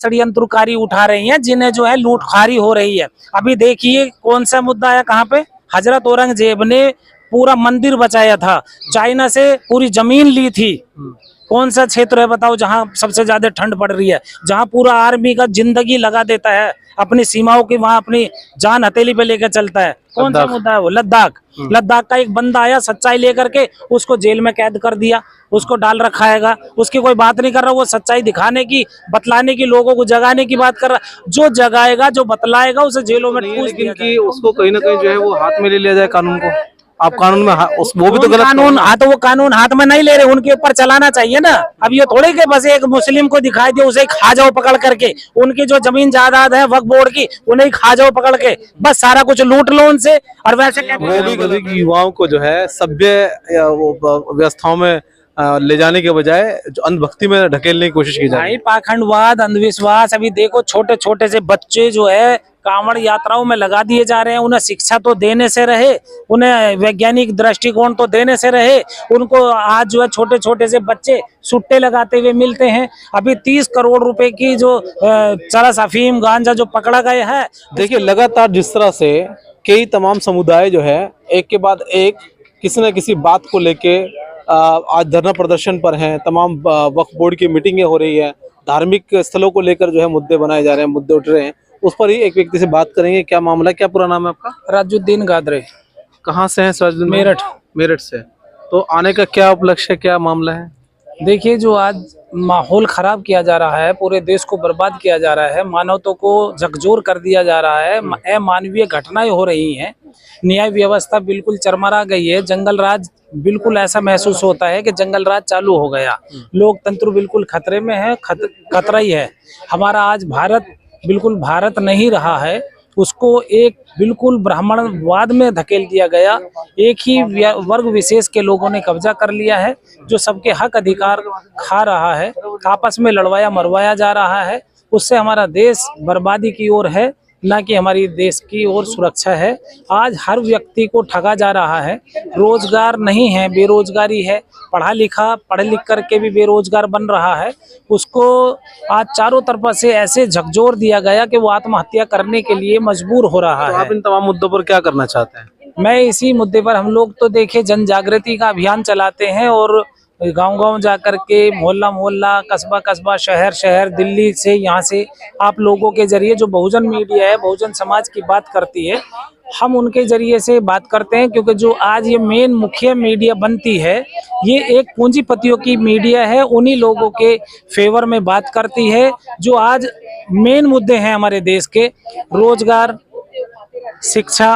षड्यंत्रकारी उठा रही हैं, जिन्हें जो है लूटखारी हो रही है। अभी देखिए कौन सा मुद्दा है, कहाँ पे हजरत औरंगजेब ने पूरा मंदिर बचाया था, चाइना से पूरी जमीन ली थी। कौन सा क्षेत्र है बताओ जहां सबसे ज्यादा ठंड पड़ रही है, जहां पूरा आर्मी का जिंदगी लगा देता है अपनी सीमाओं की, वहां अपनी जान हथेली पे लेकर चलता है। कौन सा मुद्दा है वो? लद्दाख। लद्दाख का एक बंदा आया सच्चाई लेकर के, उसको जेल में कैद कर दिया, उसको डाल रखा हैगा, उसकी कोई बात नहीं कर रहा। वो सच्चाई दिखाने की, बतलाने की, लोगों को जगाने की बात कर रहा। जो जगाएगा, जो बतलाएगा, उसे जेलों में ठूस दिया जाएगा। उसको कहीं ना कहीं जो है वो हाथ में ले लिया जाए कानून को। आप कानून में वो भी तो गलत कानून, हाँ तो वो कानून हाथ में नहीं ले रहे, उनके ऊपर चलाना चाहिए ना। अब ये थोड़े के बस एक मुस्लिम को दिखाई दे उसे खा जाओ पकड़ करके, उनकी जो जमीन जायदाद है वक्फ बोर्ड की, उन्हें खा जाओ पकड़ के, बस सारा कुछ लूट लो उनसे। और वैसे वो भी गलत युवाओं को जो है सभ्य व्यवस्थाओं में ले जाने के बजाय जो अंधभक्ति में ढकेलने की कोशिश की जाए। भाई पाखंडवाद, अंधविश्वास, अभी देखो छोटे छोटे से बच्चे जो है कांवड़ यात्राओं में लगा दिए जा रहे हैं। उन्हें शिक्षा तो देने से रहे, उन्हें वैज्ञानिक दृष्टिकोण तो देने से रहे, उनको आज जो है छोटे छोटे से बच्चे सुट्टे लगाते हुए मिलते हैं। अभी 30 करोड़ रुपए की जो चरस, अफीम, गांजा जो पकड़ा गया है। देखिए लगातार जिस तरह से कई तमाम समुदाय जो है एक के बाद एक किसी न किसी बात को लेके आज धरना प्रदर्शन पर हैं, तमाम वक्फ बोर्ड की मीटिंगें हो रही है, धार्मिक स्थलों को लेकर जो है मुद्दे बनाए जा रहे हैं, मुद्दे उठ रहे हैं। उस पर ही एक व्यक्ति से बात करेंगे। क्या मामला, क्या पूरा नाम है आपका? राजुद्दीन गादरे। कहाँ से हैं सराजुद्दीन? मेरठ। मेरठ से। तो आने का क्या उपलक्ष्य है, क्या मामला है? देखिए जो आज माहौल खराब किया जा रहा है, पूरे देश को बर्बाद किया जा रहा है, मानवता को झकझोर कर दिया जा रहा है, अमानवीय घटनाएं हो रही हैं, न्याय व्यवस्था बिल्कुल चरमरा गई है, जंगल राज बिल्कुल ऐसा महसूस होता है कि जंगल राज चालू हो गया, लोकतंत्र बिल्कुल खतरे में है, खतरा ही है। हमारा आज भारत बिल्कुल भारत नहीं रहा है, उसको एक बिल्कुल ब्राह्मणवाद में धकेल दिया गया। एक ही वर्ग विशेष के लोगों ने कब्जा कर लिया है, जो सबके हक अधिकार खा रहा है, आपस में लड़वाया मरवाया जा रहा है। उससे हमारा देश बर्बादी की ओर है, ना कि हमारी देश की ओर सुरक्षा है। आज हर व्यक्ति को ठगा जा रहा है, रोजगार नहीं है, बेरोजगारी है, पढ़ लिख करके भी बेरोजगार बन रहा है। उसको आज चारों तरफ से ऐसे झकझोर दिया गया कि वो आत्महत्या करने के लिए मजबूर हो रहा है। आप इन तमाम मुद्दों पर क्या करना चाहते हैं? मैं इसी मुद्दे पर, हम लोग तो देखे जन जागृति का अभियान चलाते हैं और गांव-गांव जाकर के, मोहल्ला-मोहल्ला, कस्बा-कस्बा, शहर-शहर, दिल्ली से, यहाँ से आप लोगों के जरिए जो बहुजन मीडिया है, बहुजन समाज की बात करती है, हम उनके जरिए से बात करते हैं। क्योंकि जो आज ये मेन मुख्य मीडिया बनती है, ये एक पूंजीपतियों की मीडिया है, उन्हीं लोगों के फेवर में बात करती है जो आज मेन मुद्दे हैं हमारे देश के, रोजगार, शिक्षा,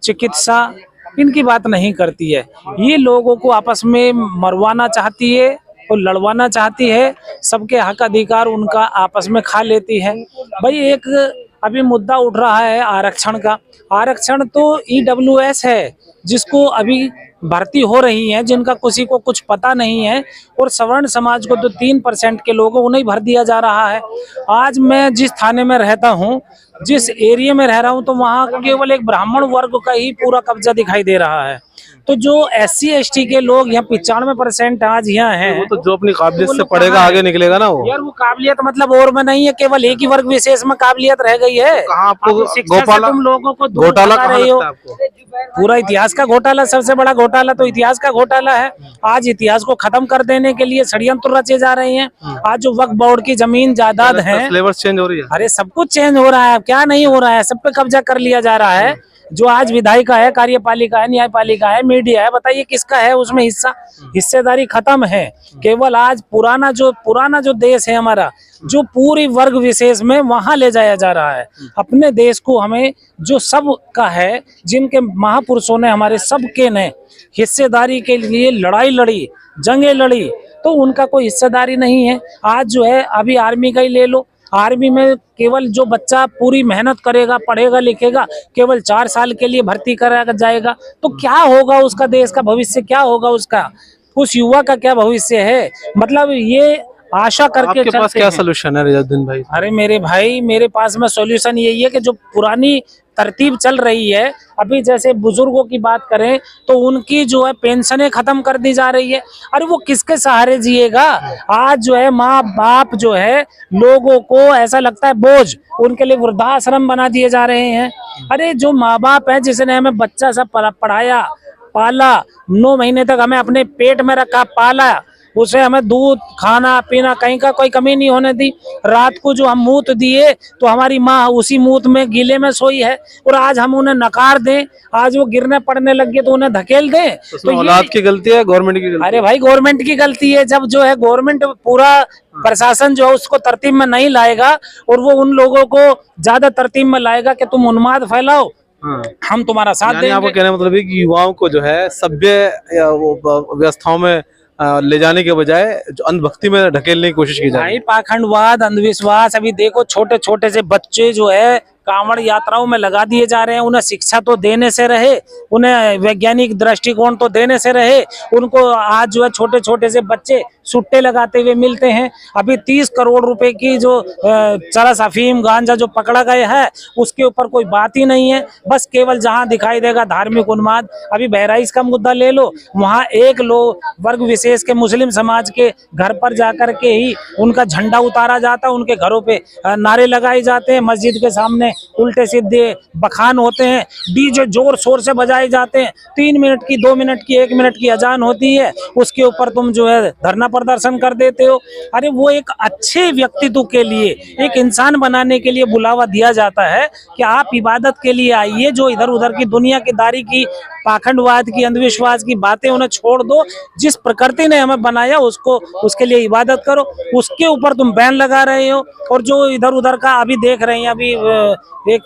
चिकित्सा, इनकी बात नहीं करती है। ये लोगों को आपस में मरवाना चाहती है और लड़वाना चाहती है, सबके हक अधिकार उनका आपस में खा लेती है। भाई एक अभी मुद्दा उठ रहा है आरक्षण का। आरक्षण तो EWS है, जिसको अभी भर्ती हो रही है, जिनका किसी को कुछ पता नहीं है, और सवर्ण समाज को तो 3% के लोगों को नहीं भर दिया जा रहा है। आज मैं जिस थाने में रहता हूँ, जिस एरिया में रह रहा हूँ, तो वहाँ केवल एक ब्राह्मण वर्ग का ही पूरा कब्जा दिखाई दे रहा है। तो जो SC ST के लोग यहाँ 95% आज यहाँ हैं, वो तो जो अपनी काबिलियत से पढ़ेगा आगे निकलेगा ना वो। यार वो काबिलियत मतलब और में नहीं है, केवल एक ही वर्ग विशेष में काबिलियत रह गई है। कहाँ आपको शिक्षा से तुम लोगों को दूर घोटाला भगा कहाँ रही हो। लगता है आपको? पूरा इतिहास का घोटाला, सबसे बड़ा घोटाला तो इतिहास का घोटाला है। आज इतिहास को खत्म कर देने के लिए षड्यंत्र रचे जा रहे हैं। आज जो वक्फ बोर्ड की जमीन जायदाद है, सिलेबस चेंज हो रही है, अरे सब कुछ चेंज हो रहा है, क्या नहीं हो रहा है, सब पे कब्जा कर लिया जा रहा है। जो आज विधायिका है, कार्यपालिका है, न्यायपालिका है, मीडिया है, बताइए किसका है उसमें हिस्सा? हिस्सेदारी खत्म है। केवल आज पुराना जो देश है हमारा, जो पूरी वर्ग विशेष में वहां ले जाया जा रहा है। अपने देश को हमें जो सब का है, जिनके महापुरुषों ने हमारे सबके ने हिस्सेदारी के लिए लड़ाई लड़ी, जंगें लड़ी, तो उनका कोई हिस्सेदारी नहीं है। आज जो है, अभी आर्मी का ही ले लो, आर्मी में केवल जो बच्चा पूरी मेहनत करेगा, पढ़ेगा लिखेगा, केवल 4 साल के लिए भर्ती कराया जाएगा, तो क्या होगा उसका, देश का भविष्य क्या होगा उसका, उस युवा का क्या भविष्य है? मतलब ये आशा करके आपके पास चलते क्या हैं। सोल्यूशन है रियाजुद्दीन भाई? अरे मेरे भाई, मेरे पास में सॉल्यूशन यही है कि जो पुरानी तरतीब चल रही है, अभी जैसे बुजुर्गों की बात करें तो उनकी जो है पेंशनें खत्म कर दी जा रही है। अरे वो किसके सहारे जिएगा? आज जो है माँ बाप जो है लोगों को ऐसा लगता है बोझ, उनके लिए वृद्धाश्रम बना दिए जा रहे हैं। अरे जो माँ बाप है, जिसने हमें बच्चा सब पढ़ाया पाला, 9 महीने तक हमें अपने पेट में रखा पाला, उसे हमें दूध खाना पीना कहीं का कोई कमी नहीं होने दी, रात को जो हम मूत दिए तो हमारी माँ उसी मूत में गीले में सोई है, और आज हम उन्हें नकार दें, आज वो गिरने पड़ने लग गए तो उन्हें धकेल दें। उसमें औलाद की गलती है, गवर्नमेंट की गलती अरे भाई गवर्नमेंट की गलती है। जब जो है गवर्नमेंट पूरा प्रशासन जो है उसको तरतीब में नहीं लाएगा और वो उन लोगों को ज्यादा तरतीब में लाएगा कि तुम उन्माद फैलाओ, हाँ। हम तुम्हारा साथ यानी आपका देंगे। कहने का मतलब है कि युवाओं को जो है सभ्य या वो व्यवस्थाओं में ले जाने के बजाय जो अंधभक्ति में ढकेलने की कोशिश की जा रही भाई पाखंडवाद, अंधविश्वास, अभी देखो छोटे छोटे से बच्चे जो है कांवड़ यात्राओं में लगा दिए जा रहे हैं। उन्हें शिक्षा तो देने से रहे, उन्हें वैज्ञानिक दृष्टिकोण तो देने से रहे, उनको आज जो है छोटे छोटे से बच्चे सुट्टे लगाते हुए मिलते हैं। अभी 30 करोड़ रुपए की जो चरस अफीम गांजा जो पकड़ा गया है उसके ऊपर कोई बात ही नहीं है। बस केवल जहां दिखाई देगा धार्मिक उन्माद। अभी बहराइच का मुद्दा ले लो, वहां एक लोग वर्ग विशेष के मुस्लिम समाज के घर पर जाकर के ही उनका झंडा उतारा जाता है, उनके घरों पे नारे लगाए जाते हैं, मस्जिद के सामने उल्टे सीधे बखान होते हैं, डीजे जोर शोर से बजाए जाते हैं, 3 मिनट की 2 मिनट की 1 मिनट की अजान होती है, उसके ऊपर तुम जो है धरना प्रदर्शन कर देते हो। अरे वो एक अच्छे व्यक्तित्व के लिए, एक इंसान बनाने के लिए बुलावा दिया जाता है कि आप इबादत के लिए आइए, जो इधर उधर की दुनियादारी की, पाखंडवाद की, अंधविश्वास की बातें उन्हें छोड़ दो, जिस प्रकृति ने हमें बनाया उसको, उसके लिए इबादत करो। उसके ऊपर तुम बैन लगा रहे हो। और जो इधर उधर का अभी देख रहे हैं, अभी एक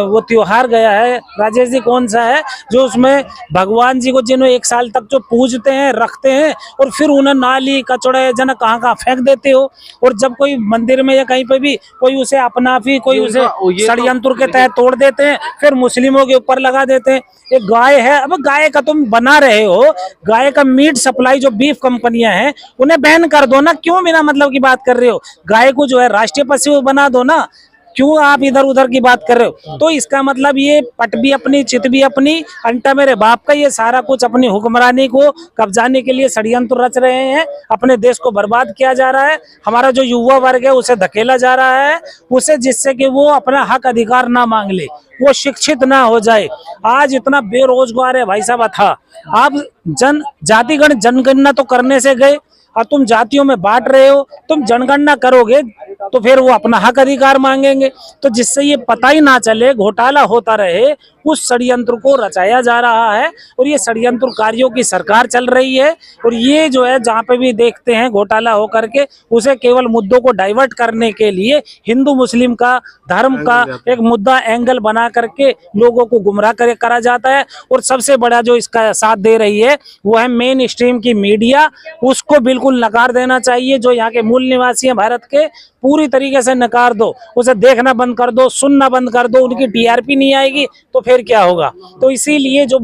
वो त्योहार गया है राजेश जी, कौन सा है, जो उसमें भगवान जी को जिन्होंने 1 साल तक जो पूजते हैं रखते हैं और फिर उन्हें नाली कचड़े जन कहाँ कहाँ फेंक देते हो। और जब कोई मंदिर में या कहीं पे भी कोई उसे अपनाफी, कोई उसे षड्यंत्र के तहत तोड़ देते हैं, फिर मुस्लिमों के ऊपर लगा देते हैं। एक गाय है, अब गाय का तुम बना रहे हो, गाय का मीट सप्लाई जो बीफ कंपनियां हैं उन्हें बैन कर दो ना, क्यों बिना मतलब की बात कर रहे हो? गाय को जो है राष्ट्रीय पशु बना दो ना, क्यों आप इधर उधर की बात कर रहे हो? तो इसका मतलब ये पट भी अपनी चित भी अपनी, अंटा मेरे बाप का, ये सारा कुछ अपनी हुक्मरानी को कब्जाने के लिए षड्यंत्र रच रहे हैं। अपने देश को बर्बाद किया जा रहा है, हमारा जो युवा वर्ग है उसे धकेला जा रहा है, उसे जिससे कि वो अपना हक अधिकार ना मांग ले, वो शिक्षित ना हो जाए। आज इतना बेरोजगार है भाई साहब था। आप जातिगण जनगणना तो करने से गए और तुम जातियों में बांट रहे हो। तुम जनगणना करोगे तो फिर वो अपना हक अधिकार मांगेंगे, तो जिससे ये पता ही ना चले, घोटाला होता रहे, उस षड्यंत्र को रचाया जा रहा है। और ये षड्यंत्रकारियों की सरकार चल रही है। और ये जो है जहाँ पे भी देखते हैं घोटाला हो करके, उसे केवल मुद्दों को डाइवर्ट करने के लिए हिंदू मुस्लिम का, धर्म का एक मुद्दा एंगल बना करके लोगों को गुमराह करा जाता है। और सबसे बड़ा जो इसका साथ दे रही है वो है मेन स्ट्रीम की मीडिया। उसको बिल्कुल नकार देना चाहिए। जो यहाँ के मूल निवासी हैं भारत के, पूरी तरीके से नकार दो, उसे देखना बंद कर दो, सुनना बंद कर दो। उनकी टीआरपी नहीं आएगी तो फिर क्या होगा? तो इसीलिए जो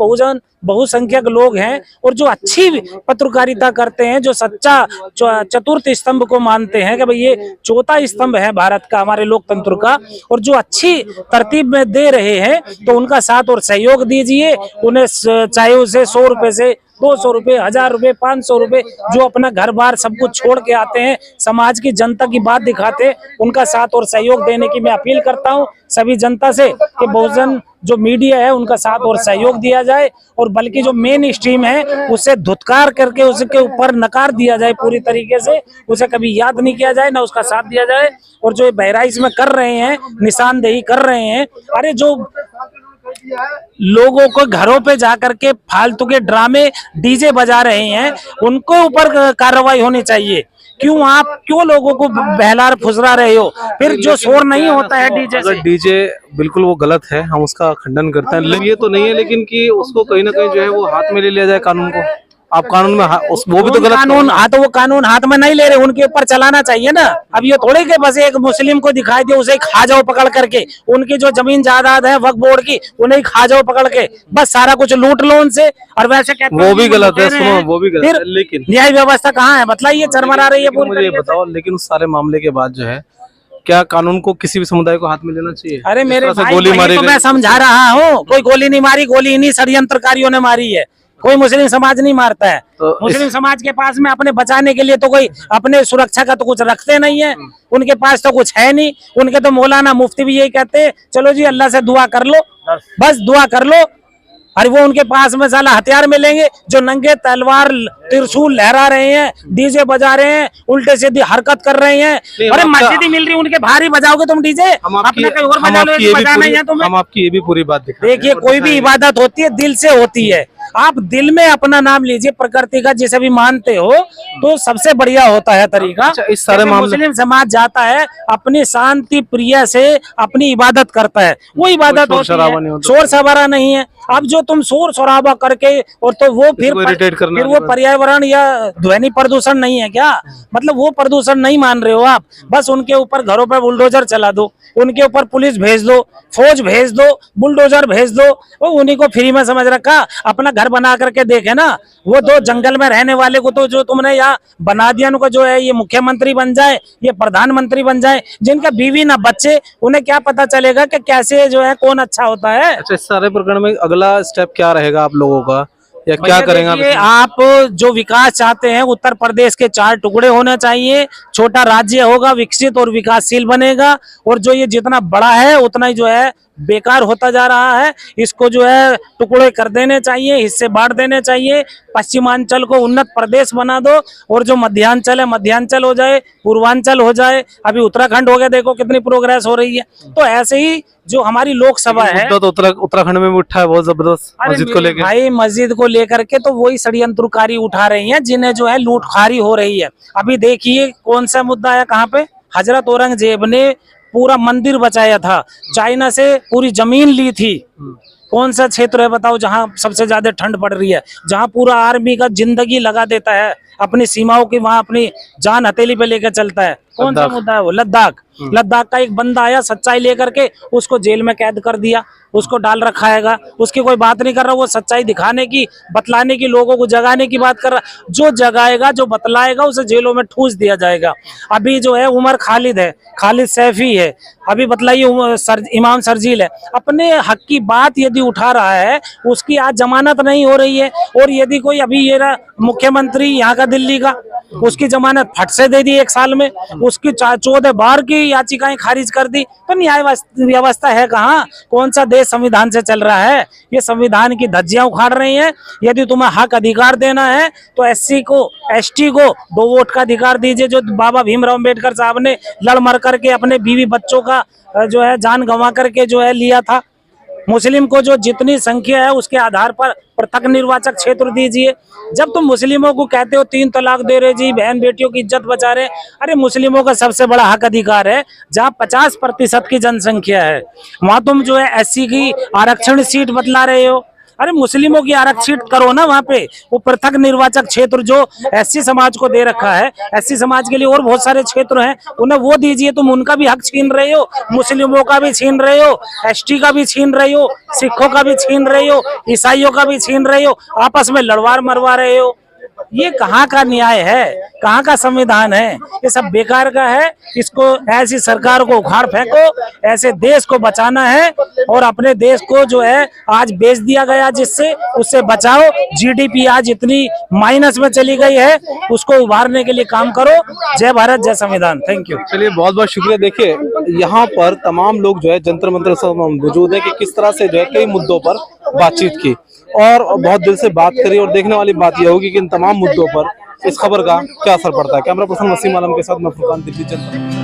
बहुसंख्यक लोग हैं और जो अच्छी पत्रकारिता करते हैं, जो सच्चा चतुर्थ स्तंभ को मानते हैं कि भाई ये चौथा स्तंभ है भारत का, हमारे लोकतंत्र का, और जो अच्छी तरतीब में दे रहे हैं, तो उनका साथ और सहयोग दीजिए। उन्हें चाहे उसे 100 रुपए से 200 रुपए, 1000 रुपए, 500 रुपए, जो अपना घर बार सब कुछ छोड़ के आते हैं, समाज की जनता की बात दिखाते हैं, उनका साथ और सहयोग देने की मैं अपील करता हूं सभी जनता से कि बहुजन जो मीडिया है उनका साथ और सहयोग दिया जाए। और बल्कि जो मेन स्ट्रीम है उसे धुतकार करके उसके ऊपर नकार दिया जाए पूरी तरीके से, उसे कभी याद नहीं किया जाए, ना उसका साथ दिया जाए। और जो बहराइच में कर रहे हैं, निशानदेही कर रहे हैं, अरे जो लोगों को घरों पे जाकर के फालतू के ड्रामे डीजे बजा रहे हैं, उनको ऊपर कार्रवाई होनी चाहिए। क्यों लोगों को बहला फुसरा रहे हो? फिर जो शोर नहीं होता है डीजे से, डीजे बिल्कुल वो गलत है, हम उसका खंडन करते हैं। ये तो नहीं है लेकिन कि उसको कहीं ना कहीं जो है वो हाथ में ले लिया जाए कानून को। आप कानून में वो भी तो गलत कानून तो वो कानून हाथ में नहीं ले रहे, उनके ऊपर चलाना चाहिए ना। अब ये थोड़े के बस एक मुस्लिम को दिखाई दे उसे खा जाओ पकड़ करके, उनकी जो जमीन जायदाद है वक्फ बोर्ड की उन्हें खा जाओ पकड़ के, बस सारा कुछ लूट लो उनसे। और वैसे कहते वो भी गलत है, सुनो वो भी गलत है, लेकिन न्याय व्यवस्था कहाँ है बताइए, चरमरा रही है पूरी। मुझे ये बताओ, लेकिन उस सारे मामले के बाद जो है क्या कानून को किसी भी समुदाय को हाथ में लेना चाहिए? अरे मेरे भाई गोली वही मारी तो गई। मैं समझा रहा हूँ, कोई गोली नहीं मारी, गोली इन्हीं षड्यंत्रकारियों ने मारी है, कोई मुस्लिम समाज नहीं मारता है। तो मुस्लिम समाज के पास में अपने बचाने के लिए तो कोई अपने सुरक्षा का तो कुछ रखते नहीं है, उनके पास तो कुछ है नहीं। उनके तो मौलाना मुफ्ती भी यही कहते हैं, चलो जी अल्लाह से दुआ कर लो, बस दुआ कर लो। अरे वो उनके पास में साला हथियार मिलेंगे, जो नंगे तलवार त्रिशूल लहरा रहे हैं, डीजे बजा रहे हैं, उल्टे सीधी हरकत कर रहे हैं। अरे मस्जिद ही मिल रही, उनके भारी बजाओगे तुम डीजे, अपने कहीं और बजा लो, बजाना ही है तुम्हें। हम आपकी ये भी पूरी बात देखिए कोई भी इबादत होती है दिल से होती है, आप दिल में अपना नाम लीजिए प्रकृति का, जिसे भी मानते हो तो सबसे बढ़िया होता है तरीका। अच्छा, इस सारे मामले मुस्लिम समाज जाता है अपनी शांति प्रिय से अपनी इबादत करता है, वो इबादत होती है, शोर शराबा नहीं है। अब जो तुम शोर शराबा करके और तो वो फिर वो पर्यावरण या ध्वनि प्रदूषण नहीं है क्या? मतलब वो प्रदूषण नहीं मान रहे हो आप, बस उनके ऊपर घरों पर बुलडोजर चला दो, उनके ऊपर पुलिस भेज दो, फौज भेज दो, बुलडोजर भेज दो, वो उन्हीं को फ्री में समझ रखा। अपना घर बना करके देखे ना, वो दो जंगल में रहने वाले को तो जो तुमने यहाँ बना दिया, उनको जो है ये मुख्यमंत्री बन जाए, ये प्रधानमंत्री बन जाए, जिनका बीवी ना बच्चे, उन्हें क्या पता चलेगा कि कैसे जो है कौन अच्छा होता है। अच्छा, इस सारे प्रकरण में अगला स्टेप क्या रहेगा आप लोगों का, या क्या करेंगे आप? जो विकास चाहते हैं, उत्तर प्रदेश के 4 टुकड़े होने चाहिए, छोटा राज्य होगा, विकसित और विकासशील बनेगा, और जो ये जितना बड़ा है उतना ही जो है बेकार होता जा रहा है। इसको जो है टुकड़े कर देने चाहिए, हिस्से बांट देने चाहिए, पश्चिमांचल को उन्नत प्रदेश बना दो, और जो मध्यांचल है मध्यांचल हो जाए, पूर्वांचल हो जाए, अभी उत्तराखंड हो गया, देखो कितनी प्रोग्रेस हो रही है। तो ऐसे ही जो हमारी लोकसभा है, तो उत्तराखंड में भी उठा है बहुत जबरदस्त मस्जिद को लेकर। भाई मस्जिद को लेकर के तो वही षड्यंत्रकारी उठा रही हैं, जिन्हें जो है लूटखारी हो रही है। अभी देखिए कौन सा मुद्दा है, कहाँ पे हजरत औरंगजेब ने पूरा मंदिर बचाया था, चाइना से पूरी जमीन ली थी। कौन सा क्षेत्र है बताओ जहां सबसे ज्यादा ठंड पड़ रही है, जहां पूरा आर्मी का जिंदगी लगा देता है अपनी सीमाओं की, वहां अपनी जान हथेली पे लेकर चलता है। कौन सा मुद्दा है वो? लद्दाख। लद्दाख का एक बंदा आया सच्चाई लेकर के, उसको जेल में कैद कर दिया, उसको डाल रखा हैगा, उसकी कोई बात नहीं कर रहा, वो सच्चाई दिखाने की, बतलाने की, लोगों को जगाने की बात कर रहा। जो जगाएगा, जो बतलाएगा, उसे जेलों में ठूस दिया जाएगा। अभी जो है उमर खालिद है, खालिद सैफी है, अभी बतलाइए इमाम सरजील है, अपने हक की बात यदि उठा रहा है, उसकी आज जमानत नहीं हो रही है। और यदि कोई अभी ये मुख्यमंत्री यहाँ का दिल्ली का, उसकी जमानत फट से दे दी 1 साल में, उसकी 14 बार की याचिकाएं खारिज कर दी, तो न्याय व्यवस्था है कहाँ? कौन सा देश संविधान से चल रहा है? ये संविधान की धज्जियां उखाड़ रही हैं। यदि तुम्हें हक अधिकार देना है तो SC को, ST को 2 वोट का अधिकार दीजिए, जो बाबा भीमराव अम्बेडकर साहब ने लड़ मर करके अपने बीवी बच्चों का जो है जान गंवा करके जो है लिया था। मुस्लिम को जो जितनी संख्या है उसके आधार पर पृथक निर्वाचक क्षेत्र दीजिए। जब तुम मुस्लिमों को कहते हो 3 तलाक दे रहे जी, बहन बेटियों की इज्जत बचा रहे, अरे मुस्लिमों का सबसे बड़ा हक अधिकार है, जहाँ 50% की जनसंख्या है वहां तुम जो है SC की आरक्षण सीट बतला रहे हो। अरे मुस्लिमों की आरक्षित करो ना वहाँ पे, वो पृथक निर्वाचक क्षेत्र जो SC समाज को दे रखा है, SC समाज के लिए और बहुत सारे क्षेत्र हैं, उन्हें वो दीजिए। तुम उनका भी हक छीन रहे हो, मुस्लिमों का भी छीन रहे हो, ST का भी छीन रहे हो, सिखों का भी छीन रहे हो, ईसाइयों का भी छीन रहे हो, आपस में लड़वार मरवा रहे हो। ये कहाँ का न्याय है, कहाँ का संविधान है? ये सब बेकार का है। इसको, ऐसी सरकार को उखाड़ फेंको, ऐसे देश को बचाना है, और अपने देश को जो है आज बेच दिया गया जिससे, उससे बचाओ। GDP आज इतनी माइनस में चली गई है, उसको उभारने के लिए काम करो। जय भारत, जय संविधान। Thank you. चलिए, बहुत बहुत शुक्रिया। देखिए यहाँ पर तमाम लोग जो है जंतर मंतर सब मौजूद है कि किस तरह से जो है कई मुद्दों पर बातचीत की और बहुत दिल से बात करी, और देखने वाली बात यह होगी कि इन तमाम मुद्दों पर इस खबर का क्या असर पड़ता है। कैमरा पर्सन वसीम आलम के साथ मैं फुरकान, दिल्ली जनता।